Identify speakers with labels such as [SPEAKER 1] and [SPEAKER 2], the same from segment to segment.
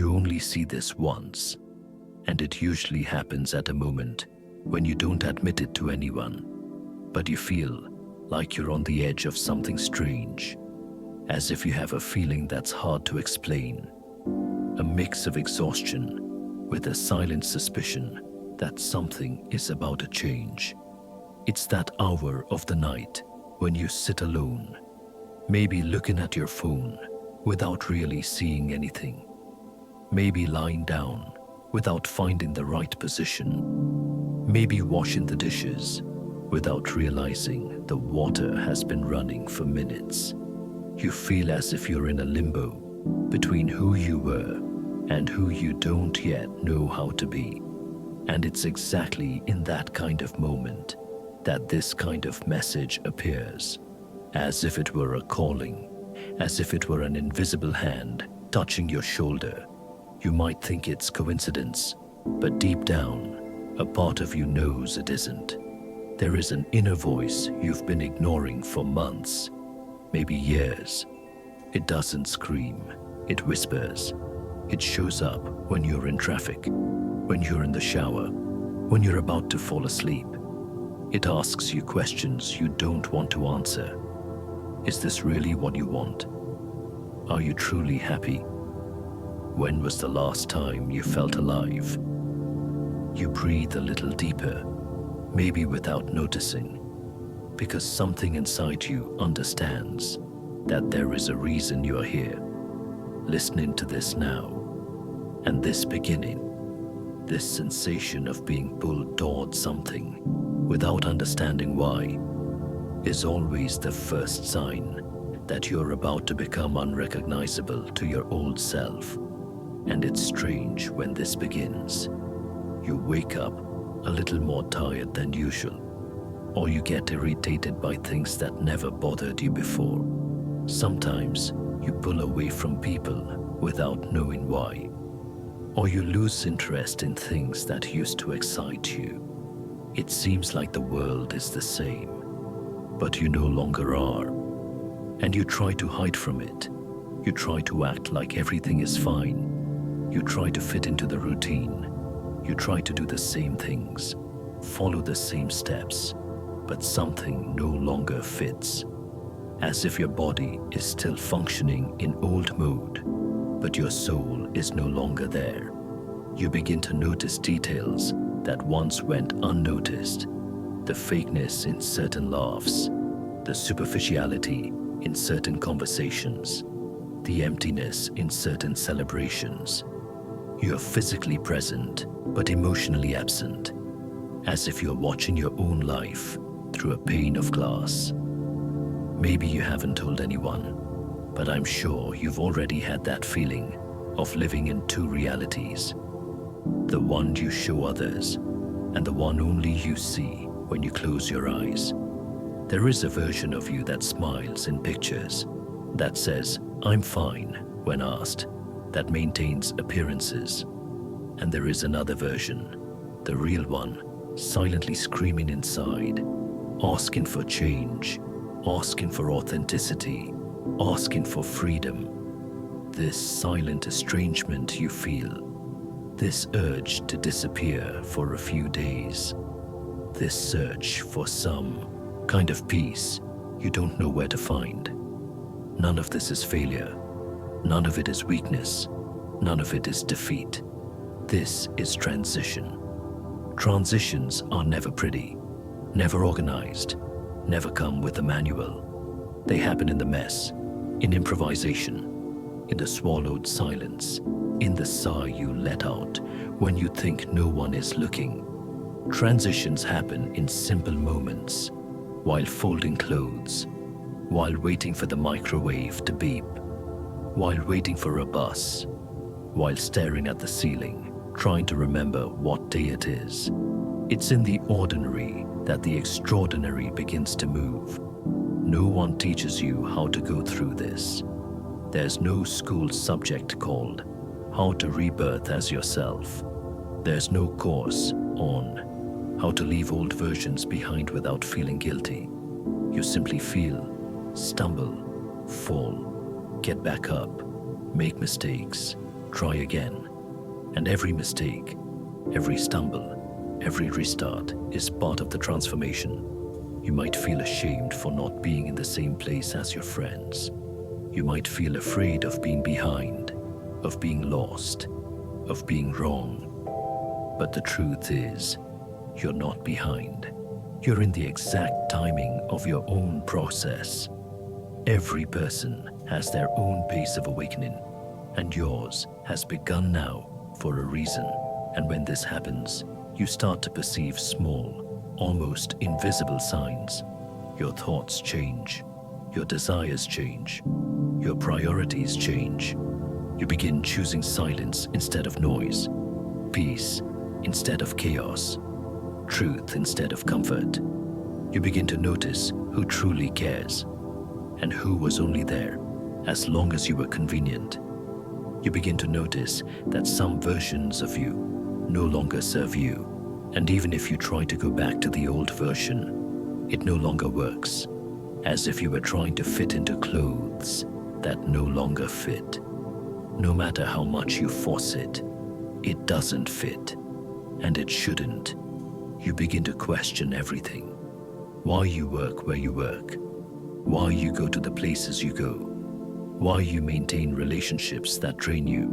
[SPEAKER 1] You only see this once, and it usually happens at a moment when you don't admit it to anyone, but you feel like you're on the edge of something strange, as if you have a feeling that's hard to explain, a mix of exhaustion with a silent suspicion that something is about to change. It's that hour of the night when you sit alone, maybe looking at your phone without really seeing anything, maybe lying down without finding the right position, maybe washing the dishes without realizing the water has been running for minutes. You feel as if you're in a limbo between who you were and who you don't yet know how to be. And it's exactly in that kind of moment that this kind of message appears, as if it were a calling, as if it were an invisible hand touching your shoulder. You might think it's coincidence, but deep down, a part of you knows it isn't. There is an inner voice you've been ignoring for months, maybe years. It doesn't scream, it whispers. It shows up when you're in traffic, when you're in the shower, when you're about to fall asleep. It asks you questions you don't want to answer. Is this really what you want? Are you truly happy? When was the last time you felt alive? You breathe a little deeper, maybe without noticing, because something inside you understands that there is a reason you are here, listening to this now. And this beginning, this sensation of being pulled toward something without understanding why, is always the first sign that you're about to become unrecognizable to your old self. And it's strange when this begins. You wake up a little more tired than usual, or you get irritated by things that never bothered you before. Sometimes you pull away from people without knowing why, or you lose interest in things that used to excite you. It seems like the world is the same, but you no longer are. And you try to hide from it. You try to act like everything is fine. You try to fit into the routine. You try to do the same things, follow the same steps, but something no longer fits. As if your body is still functioning in old mode, but your soul is no longer there. You begin to notice details that once went unnoticed, the fakeness in certain laughs, the superficiality in certain conversations, the emptiness in certain celebrations. You are physically present, but emotionally absent, as if you're watching your own life through a pane of glass. Maybe you haven't told anyone, but I'm sure you've already had that feeling of living in two realities. The one you show others, and the one only you see when you close your eyes. There is a version of you that smiles in pictures, that says, "I'm fine," when asked, that maintains appearances. And there is another version, the real one, silently screaming inside, asking for change, asking for authenticity, asking for freedom. This silent estrangement you feel, this urge to disappear for a few days, this search for some kind of peace you don't know where to find. None of this is failure. None of it is weakness. None of it is defeat. This is transition. Transitions are never pretty, never organized, never come with a manual. They happen in the mess, in improvisation, in the swallowed silence, in the sigh you let out when you think no one is looking. Transitions happen in simple moments, while folding clothes, while waiting for the microwave to beep, while waiting for a bus, while staring at the ceiling, trying to remember what day it is. It's in the ordinary that the extraordinary begins to move. No one teaches you how to go through this. There's no school subject called How to Rebirth as Yourself. There's no course on how to leave old versions behind without feeling guilty. You simply feel, stumble, fall, get back up, make mistakes, try again. And every mistake, every stumble, every restart is part of the transformation. You might feel ashamed for not being in the same place as your friends. You might feel afraid of being behind, of being lost, of being wrong. But the truth is, you're not behind. You're in the exact timing of your own process. Every person has their own pace of awakening, and yours has begun now for a reason. And when this happens, you start to perceive small, almost invisible signs. Your thoughts change, your desires change, your priorities change. You begin choosing silence instead of noise, peace instead of chaos, truth instead of comfort. You begin to notice who truly cares and who was only there as long as you were convenient. You begin to notice that some versions of you no longer serve you, and even if you try to go back to the old version, it no longer works, as if you were trying to fit into clothes that no longer fit. No matter how much you force it, it doesn't fit, and it shouldn't. You begin to question everything. Why you work where you work, why you go to the places you go, why you maintain relationships that drain you,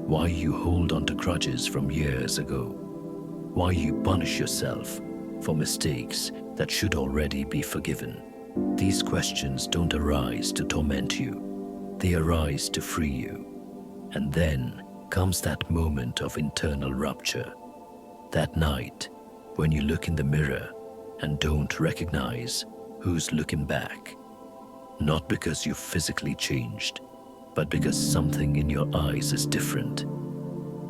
[SPEAKER 1] why you hold on to grudges from years ago, why you punish yourself for mistakes that should already be forgiven. These questions don't arise to torment you, they arise to free you. And then comes that moment of internal rupture, that night when you look in the mirror and don't recognize who's looking back. Not because you've physically changed, but because something in your eyes is different.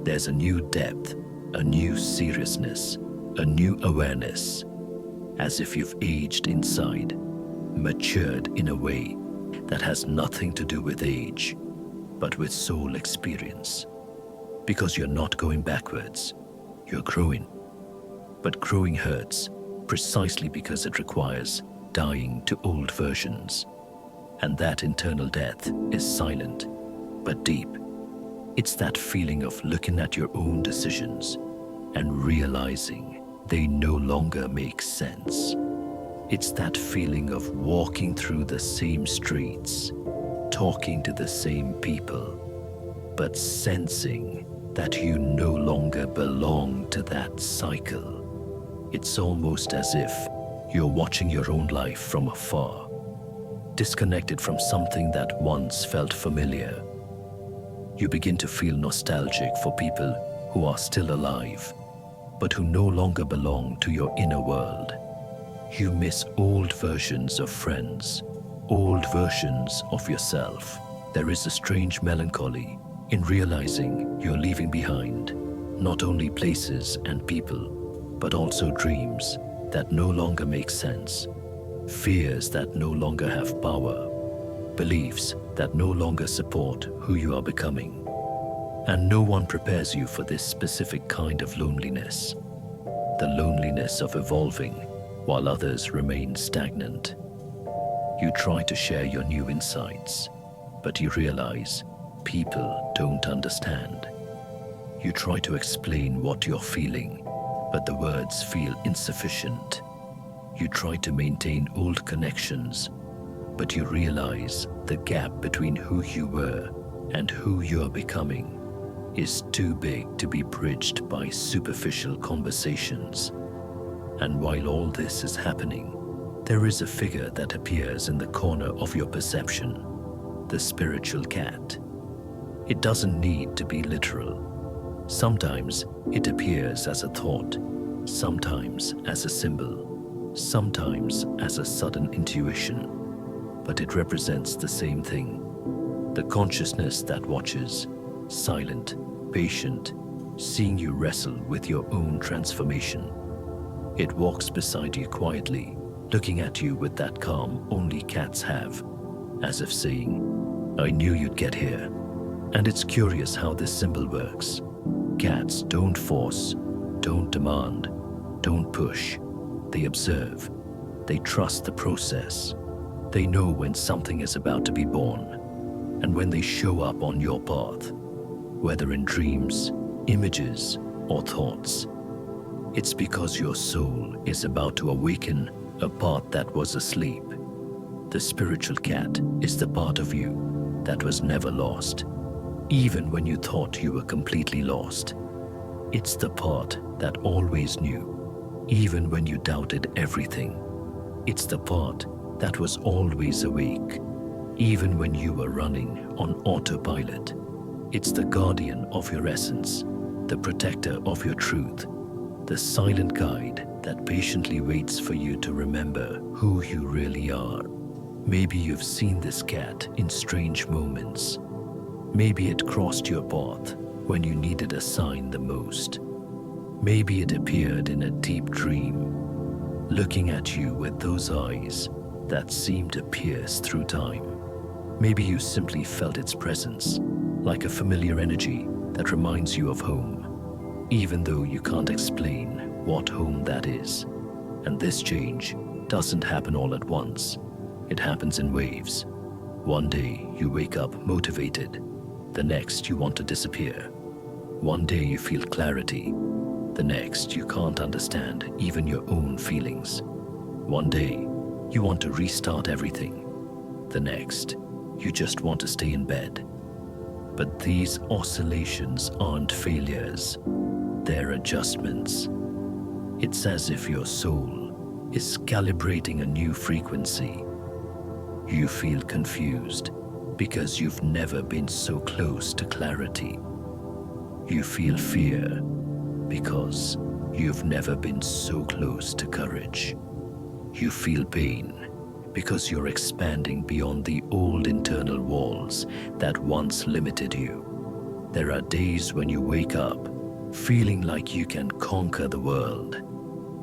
[SPEAKER 1] There's a new depth, a new seriousness, a new awareness, as if you've aged inside, matured in a way that has nothing to do with age, but with soul experience. Because you're not going backwards, you're growing. But growing hurts precisely because it requires dying to old versions. And that internal death is silent, but deep. It's that feeling of looking at your own decisions and realizing they no longer make sense. It's that feeling of walking through the same streets, talking to the same people, but sensing that you no longer belong to that cycle. It's almost as if you're watching your own life from afar, disconnected from something that once felt familiar. You begin to feel nostalgic for people who are still alive, but who no longer belong to your inner world. You miss old versions of friends, old versions of yourself. There is a strange melancholy in realizing you're leaving behind not only places and people, but also dreams that no longer make sense, fears that no longer have power, beliefs that no longer support who you are becoming. And no one prepares you for this specific kind of loneliness, the loneliness of evolving while others remain stagnant. You try to share your new insights, but you realize people don't understand. You try to explain what you're feeling, but the words feel insufficient. You try to maintain old connections, but you realize the gap between who you were and who you're becoming is too big to be bridged by superficial conversations. And while all this is happening, there is a figure that appears in the corner of your perception, the spiritual cat. It doesn't need to be literal. Sometimes it appears as a thought, sometimes as a symbol, sometimes as a sudden intuition, but it represents the same thing, the consciousness that watches, silent, patient, seeing you wrestle with your own transformation. It walks beside you quietly, looking at you with that calm only cats have, as if saying, "I knew you'd get here." And it's curious how this symbol works. Cats don't force, don't demand, don't push. They observe. They trust the process. They know when something is about to be born, and when they show up on your path, whether in dreams, images, or thoughts. It's because your soul is about to awaken a part that was asleep. The spiritual cat is the part of you that was never lost, even when you thought you were completely lost. It's the part that always knew, even when you doubted everything. It's the part that was always awake, even when you were running on autopilot. It's the guardian of your essence, the protector of your truth, the silent guide that patiently waits for you to remember who you really are. Maybe you've seen this cat in strange moments. Maybe it crossed your path when you needed a sign the most. Maybe it appeared in a deep dream, looking at you with those eyes that seem to pierce through time. Maybe you simply felt its presence, like a familiar energy that reminds you of home, even though you can't explain what home that is. And this change doesn't happen all at once. It happens in waves. One day you wake up motivated. The next you want to disappear. One day you feel clarity. The next you can't understand even your own feelings. One day you want to restart everything. The next you just want to stay in bed. But these oscillations aren't failures. They're adjustments. It's as if your soul is calibrating a new frequency. You feel confused because you've never been so close to clarity. You feel fear because you've never been so close to courage. You feel pain because you're expanding beyond the old internal walls that once limited you. There are days when you wake up feeling like you can conquer the world,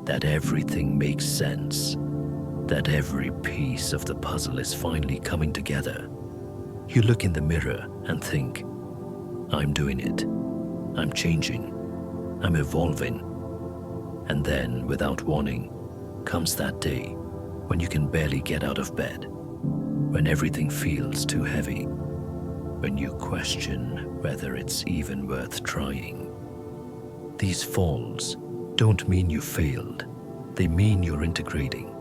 [SPEAKER 1] that everything makes sense, that every piece of the puzzle is finally coming together. You look in the mirror and think, I'm doing it. I'm changing. I'm evolving. And then, without warning, comes that day when you can barely get out of bed, when everything feels too heavy, when you question whether it's even worth trying. These falls don't mean you failed. They mean you're integrating.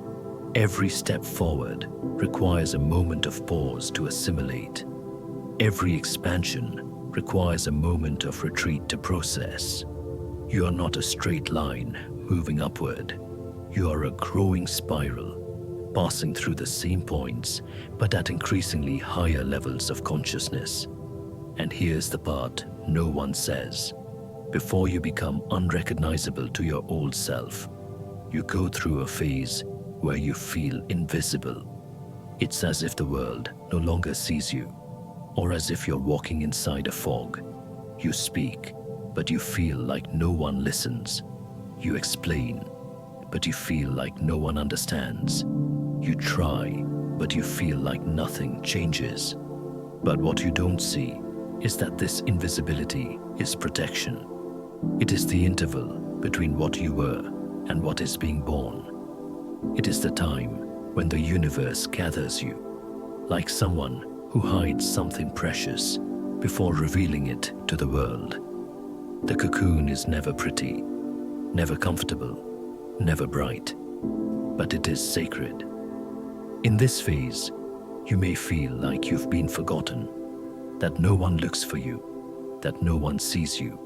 [SPEAKER 1] Every step forward requires a moment of pause to assimilate. Every expansion requires a moment of retreat to process. You are not a straight line moving upward. You are a growing spiral, passing through the same points, but at increasingly higher levels of consciousness. And here's the part no one says. Before you become unrecognizable to your old self, you go through a phase where you feel invisible. It's as if the world no longer sees you, or as if you're walking inside a fog. You speak, but you feel like no one listens. You explain, but you feel like no one understands. You try, but you feel like nothing changes. But what you don't see is that this invisibility is protection. It is the interval between what you were and what is being born. It is the time when the universe gathers you, like someone who hides something precious before revealing it to the world. The cocoon is never pretty, never comfortable, never bright, but it is sacred. In this phase, you may feel like you've been forgotten, that no one looks for you, that no one sees you.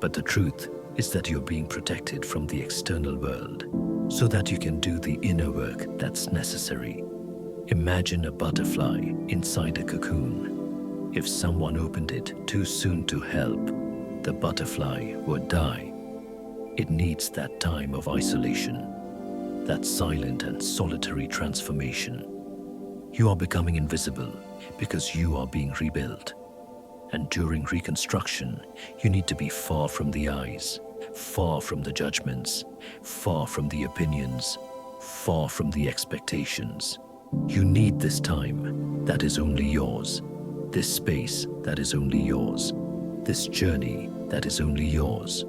[SPEAKER 1] But the truth is that you're being protected from the external world so that you can do the inner work that's necessary. Imagine a butterfly inside a cocoon. If someone opened it too soon to help, the butterfly would die. It needs that time of isolation, that silent and solitary transformation. You are becoming invisible because you are being rebuilt. And during reconstruction, you need to be far from the eyes, far from the judgments, far from the opinions, far from the expectations. You need this time that is only yours, this space that is only yours, this journey that is only yours.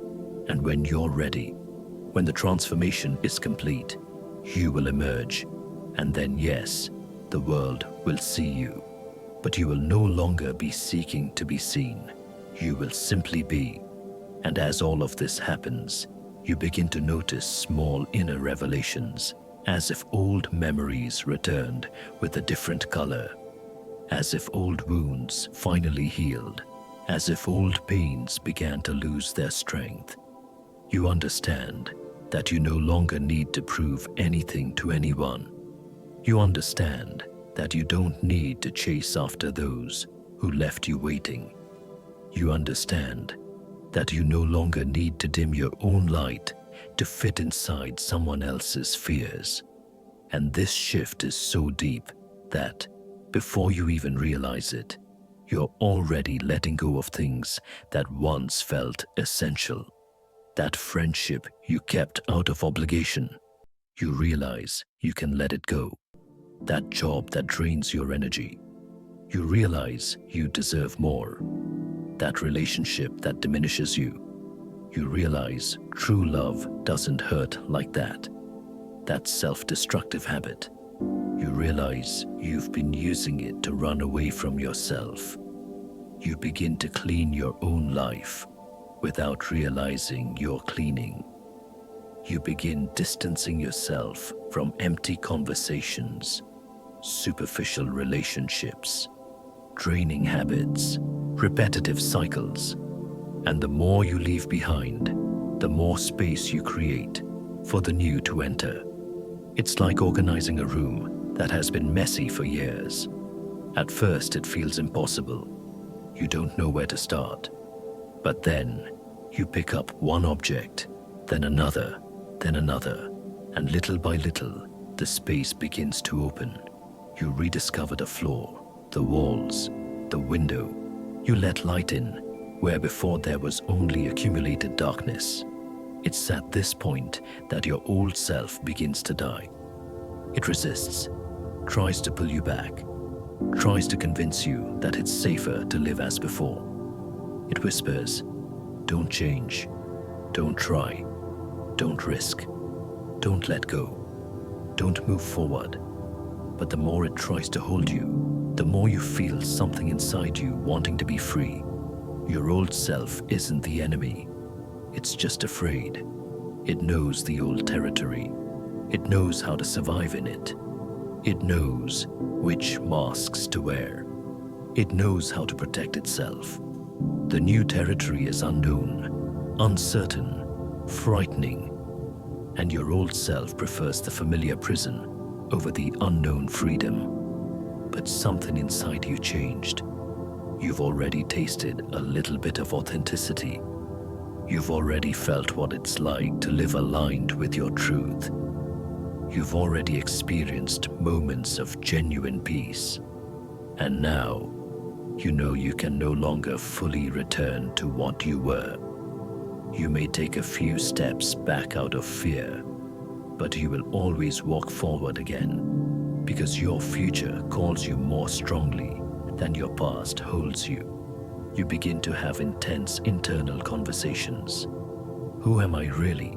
[SPEAKER 1] And when you're ready, when the transformation is complete, you will emerge. And then, yes, the world will see you. But you will no longer be seeking to be seen. You will simply be. And as all of this happens, you begin to notice small inner revelations, as if old memories returned with a different color, as if old wounds finally healed, as if old pains began to lose their strength. You understand that you no longer need to prove anything to anyone. You understand that you don't need to chase after those who left you waiting. You understand that you no longer need to dim your own light to fit inside someone else's fears. And this shift is so deep that, before you even realize it, you're already letting go of things that once felt essential. That friendship you kept out of obligation, you realize you can let it go. That job that drains your energy, you realize you deserve more. That relationship that diminishes you, you realize true love doesn't hurt like that. That self-destructive habit, you realize you've been using it to run away from yourself. You begin to clean your own life without realizing you're cleaning. You begin distancing yourself from empty conversations, superficial relationships, draining habits, repetitive cycles. And the more you leave behind, the more space you create for the new to enter. It's like organizing a room that has been messy for years. At first, it feels impossible. You don't know where to start. But then, you pick up one object, then another, and little by little, the space begins to open. You rediscover the floor, the walls, the window. You let light in where before there was only accumulated darkness. It's at this point that your old self begins to die. It resists, tries to pull you back, tries to convince you that it's safer to live as before. It whispers, don't change, don't try, don't risk, don't let go, don't move forward. But the more it tries to hold you, the more you feel something inside you wanting to be free. Your old self isn't the enemy. It's just afraid. It knows the old territory. It knows how to survive in it. It knows which masks to wear. It knows how to protect itself. The new territory is unknown, uncertain, frightening, and your old self prefers the familiar prison over the unknown freedom. But something inside you changed. You've already tasted a little bit of authenticity. You've already felt what it's like to live aligned with your truth. You've already experienced moments of genuine peace. And now, you know you can no longer fully return to what you were. You may take a few steps back out of fear, but you will always walk forward again, because your future calls you more strongly than your past holds you. You begin to have intense internal conversations. Who am I really?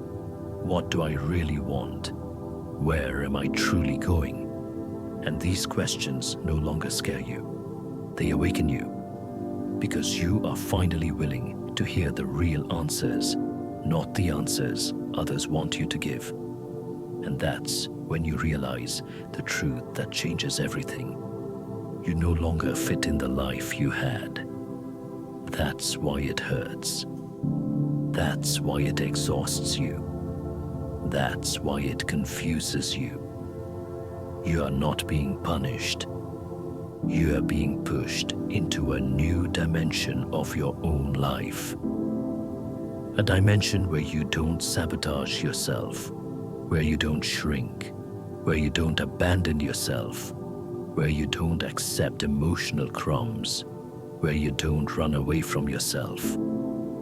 [SPEAKER 1] What do I really want? Where am I truly going? And these questions no longer scare you. They awaken you, because you are finally willing to hear the real answers, not the answers others want you to give. And that's when you realize the truth that changes everything. You no longer fit in the life you had. That's why it hurts. That's why it exhausts you. That's why it confuses you. You are not being punished. You are being pushed into a new dimension of your own life. A dimension where you don't sabotage yourself, where you don't shrink, where you don't abandon yourself, where you don't accept emotional crumbs, where you don't run away from yourself.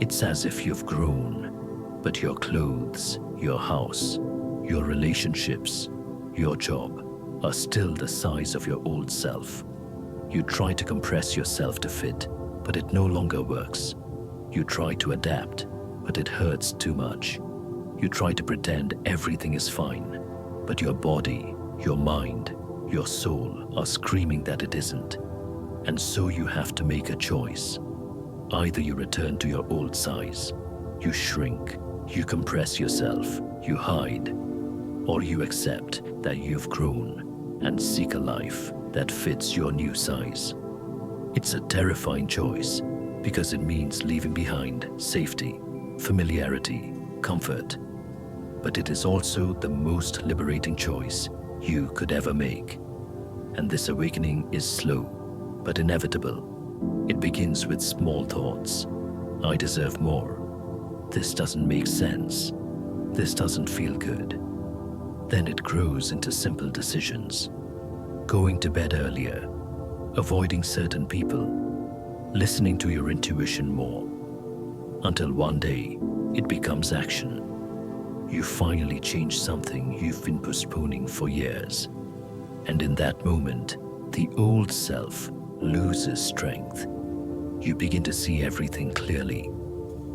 [SPEAKER 1] It's as if you've grown, but your clothes, your house, your relationships, your job are still the size of your old self. You try to compress yourself to fit, but it no longer works. You try to adapt, but it hurts too much. You try to pretend everything is fine, but your body, your mind, your soul are screaming that it isn't. And so you have to make a choice Either you return to your old size, you shrink, you compress yourself, you hide, or you accept that you've grown and seek a life that fits your new size. It's a terrifying choice because it means leaving behind safety, familiarity, comfort. But it is also the most liberating choice you could ever make. And this awakening is slow, but inevitable. It begins with small thoughts. I deserve more. This doesn't make sense. This doesn't feel good. Then it grows into simple decisions. Going to bed earlier, avoiding certain people, listening to your intuition more. Until one day, it becomes action. You finally change something you've been postponing for years. And in that moment, the old self loses strength. You begin to see everything clearly.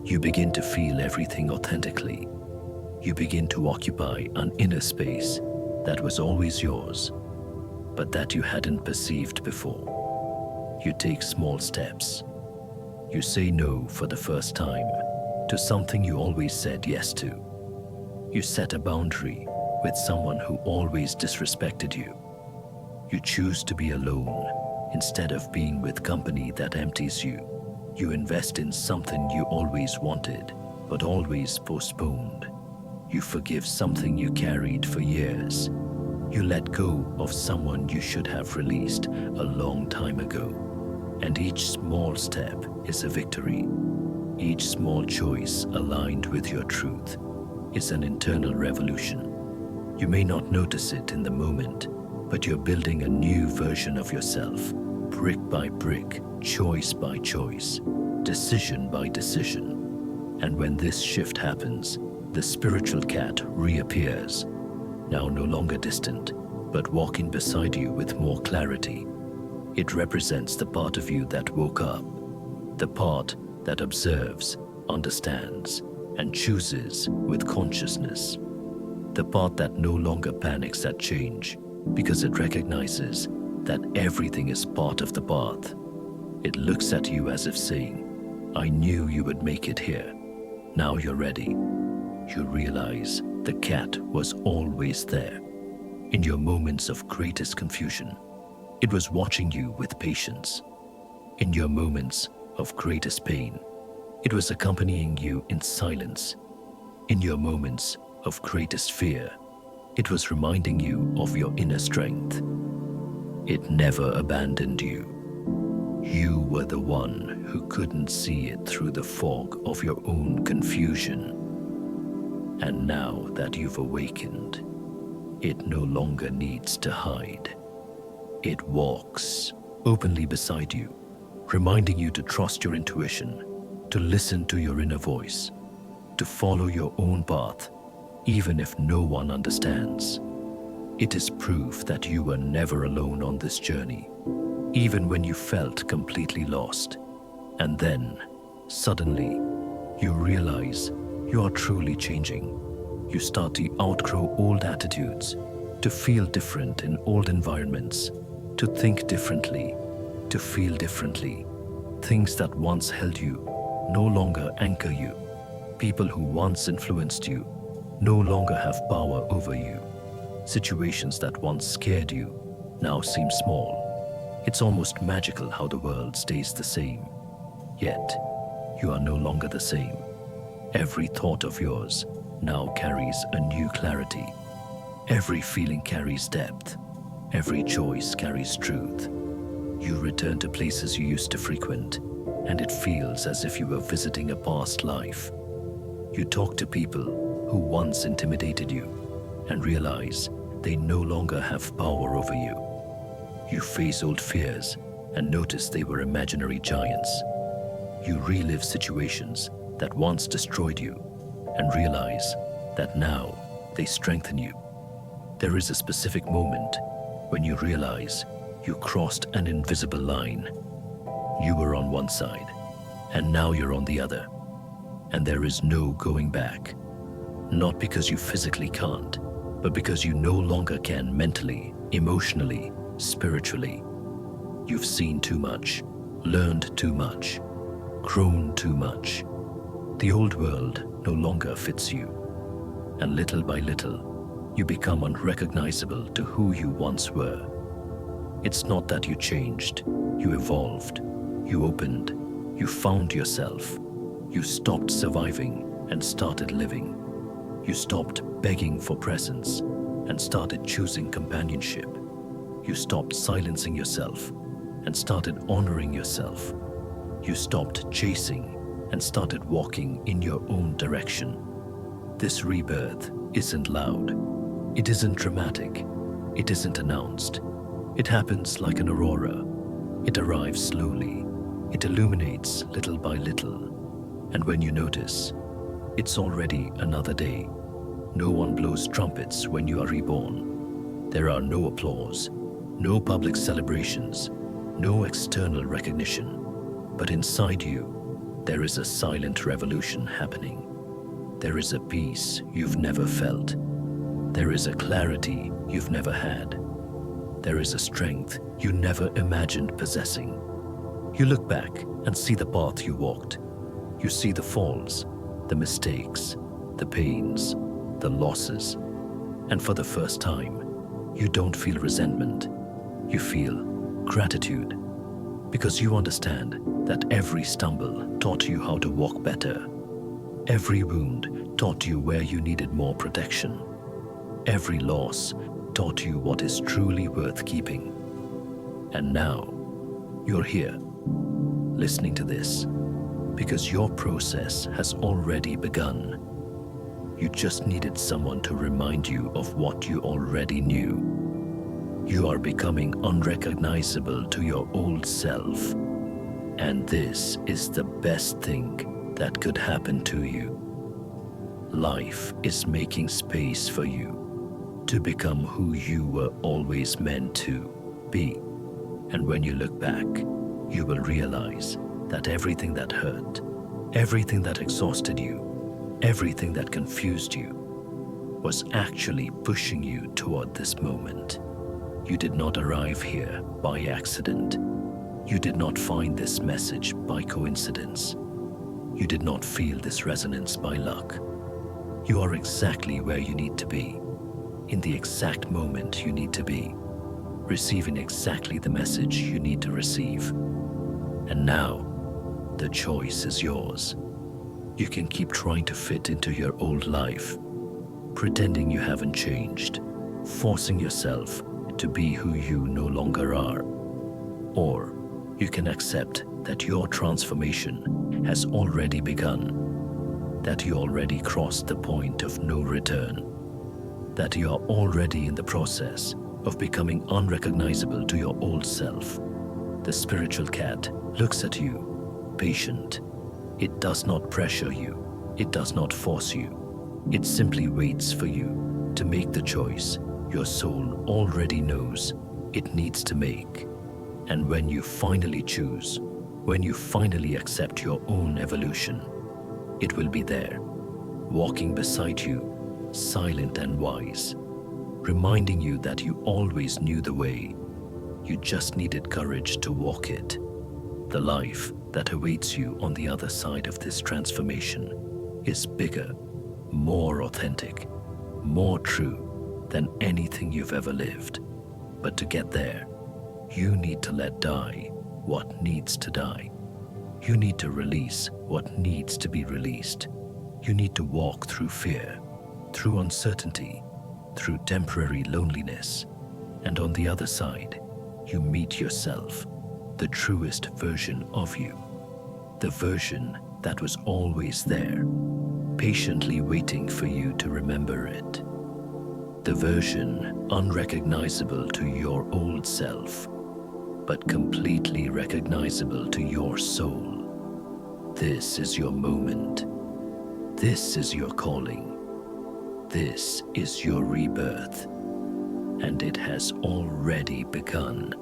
[SPEAKER 1] You begin to feel everything authentically. You begin to occupy an inner space that was always yours, but that you hadn't perceived before. You take small steps. You say no for the first time to something you always said yes to. You set a boundary with someone who always disrespected you. You choose to be alone instead of being with company that empties you. You invest in something you always wanted, but always postponed. You forgive something you carried for years. You let go of someone you should have released a long time ago. And each small step is a victory. Each small choice aligned with your truth is an internal revolution. You may not notice it in the moment, but you're building a new version of yourself, brick by brick, choice by choice, decision by decision. And when this shift happens, the spiritual cat reappears, now no longer distant, but walking beside you with more clarity. It represents the part of you that woke up, the part that observes, understands, and chooses with consciousness. The part that no longer panics at change because it recognizes that everything is part of the path. It looks at you as if saying, I knew you would make it here. Now you're ready. You realize the cat was always there. In your moments of greatest confusion, it was watching you with patience. In your moments of greatest pain, it was accompanying you in silence. In your moments of greatest fear, it was reminding you of your inner strength. It never abandoned you. You were the one who couldn't see it through the fog of your own confusion. And now that you've awakened, it no longer needs to hide. It walks openly beside you, reminding you to trust your intuition, to listen to your inner voice, to follow your own path, even if no one understands. It is proof that you were never alone on this journey, even when you felt completely lost. And then, suddenly, you realize you are truly changing. You start to outgrow old attitudes, to feel different in old environments, to think differently, to feel differently. Things that once held you no longer anchor you. People who once influenced you no longer have power over you. Situations that once scared you now seem small. It's almost magical how the world stays the same. Yet, you are no longer the same. Every thought of yours now carries a new clarity. Every feeling carries depth. Every choice carries truth. You return to places you used to frequent, and it feels as if you were visiting a past life. You talk to people who once intimidated you and realize they no longer have power over you. You face old fears and notice they were imaginary giants. You relive situations that once destroyed you and realize that now they strengthen you. There is a specific moment when you realize you crossed an invisible line. You were on one side, and now you're on the other. And there is no going back. Not because you physically can't, but because you no longer can mentally, emotionally, spiritually. You've seen too much, learned too much. grown too much. The old world no longer fits you, and little by little, you become unrecognizable to who you once were. It's not that you changed, you evolved, you opened, you found yourself. You stopped surviving and started living. You stopped begging for presence and started choosing companionship. You stopped silencing yourself and started honoring yourself. You stopped chasing and started walking in your own direction. This rebirth isn't loud. It isn't dramatic. It isn't announced. It happens like an aurora. It arrives slowly. It illuminates little by little. And when you notice, it's already another day. No one blows trumpets when you are reborn. There are no applause, no public celebrations, no external recognition. But inside you, there is a silent revolution happening. There is a peace you've never felt. There is a clarity you've never had. There is a strength you never imagined possessing. You look back and see the path you walked. You see the falls, the mistakes, the pains, the losses. And for the first time, you don't feel resentment. You feel gratitude. Because you understand that every stumble taught you how to walk better. Every wound taught you where you needed more protection. Every loss taught you what is truly worth keeping. And now, you're here, listening to this, because your process has already begun. You just needed someone to remind you of what you already knew. You are becoming unrecognizable to your old self. And this is the best thing that could happen to you. Life is making space for you to become who you were always meant to be. And when you look back, you will realize that everything that hurt, everything that exhausted you, everything that confused you, was actually pushing you toward this moment. You did not arrive here by accident. You did not find this message by coincidence. You did not feel this resonance by luck. You are exactly where you need to be, in the exact moment you need to be, receiving exactly the message you need to receive. And now, the choice is yours. You can keep trying to fit into your old life, pretending you haven't changed, forcing yourself to be who you no longer are. Or you can accept that your transformation has already begun, that you already crossed the point of no return, that you are already in the process of becoming unrecognizable to your old self. The spiritual cat looks at you, patient. It does not pressure you. It does not force you. It simply waits for you to make the choice your soul already knows it needs to make. And when you finally choose, when you finally accept your own evolution, it will be there, walking beside you, silent and wise, reminding you that you always knew the way. You just needed courage to walk it. The life that awaits you on the other side of this transformation is bigger, more authentic, more true than anything you've ever lived. But to get there, you need to let die what needs to die. You need to release what needs to be released. You need to walk through fear, through uncertainty, through temporary loneliness. And on the other side, you meet yourself, the truest version of you, the version that was always there, patiently waiting for you to remember it. The version unrecognizable to your old self, but completely recognizable to your soul. This is your moment. This is your calling. This is your rebirth. And it has already begun.